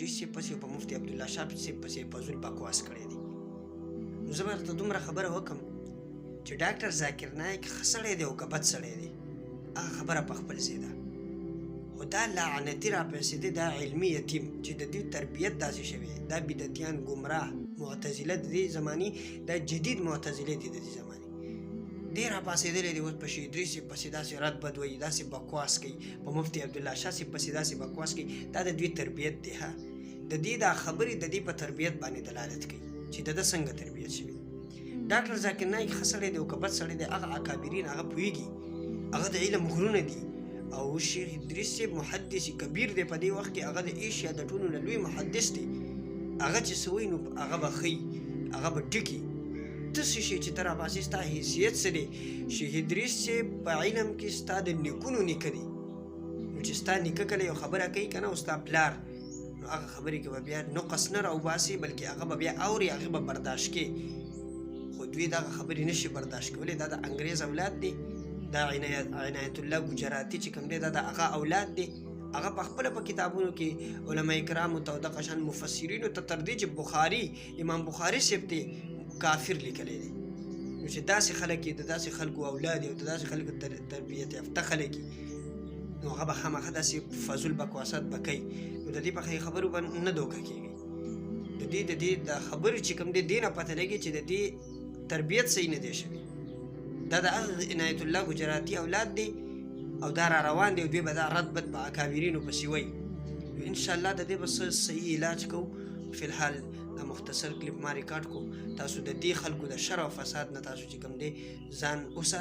ادریس صاحب پسې او په مفتي عبدالله شاه صاحب پسې فضول بکواس کړی دی. نو زه به درته دومره خبره وکړم چې ډاکټر ذاکر نایک ښه سړی دی او که بد سړی دی هغه خبره په خپل ځای ده، خو دا لعنتي راپیسېدی دا علمي یتیم چې د دوی تربیت داسې شوی دا بدعتیان ګمراه معتزله د دې زمانې دا جدید معتزلې دي د دې زمانې دی راپاڅېدلی دی اوس په شیخ ادریس صاحب پسې داسې رد بد وایي داسې بکواس کوي په مفتي عبدالله شاه صاحب پسې داسې بکواس کوي دا د دوی تربیت دی ها د دې دا خبرې د دې په تربیت باندې دلالت کوي چې د ده څنګه تربیت شوي. ډاکټر ذاکر نایک ښه سړی دی او که بد سړی دی هغه اکابرین هغه پوهېږي هغه د علم غرونه دي او شیخ ادریس صاحب محدث کبیر دی په دې وخت کې هغه د ایشیا د ټولو نه لوی محدث دی هغه چې څه وایي نو هغه به ښیي هغه به ټکي داسې شی چې ته راپاسې ستا حیثیت څه دی. شیخ ادریس صاحب په علم کې ستا د نیکونو نیکه دی نو چې ستا نیکه کله یو خبره کوي که نه او ستا پلار نو هغه خبرې کې به بیا نقص نه راوباسي بلکې هغه به بیا اوري هغې به برداشت کې خو دوی دغه خبرې نشي برداشت کولی دا د انګریز اولاد دی دا عنایت الله ګجراتي چې کوم دی دا د هغه اولاد دی هغه په خپله په کتابونو کې علما کرامو ته او دغه شان مفسرینو ته تر دې چې بخاري امام بخاري صاحب دی کافر لیکلی دی نو چې داسې خلک یې د داسې خلکو اولاد او د داسې خلکو تربیت یافته خلک نو هغه به خامخا داسې فضول بکواسات به کوي نو د دې په خبرو به نه دوکه کېږي د دې د خبرې چې کوم دی دې نه پته لګي چې د دې تربیت صحیح نه دی شوی دا د عنایت الله ګجراتي اولاد دی او دا را روان دی او دوی به دا رد بد په اکابرینو پسې وایي نو انشاءالله د دې به صحیح علاج کوو. فی الحال دا مختصر کلیپ ما ریکارډ کو تاسو د دې خلکو د شر او فساد نه تاسو چې کوم دی ځان وساتئ.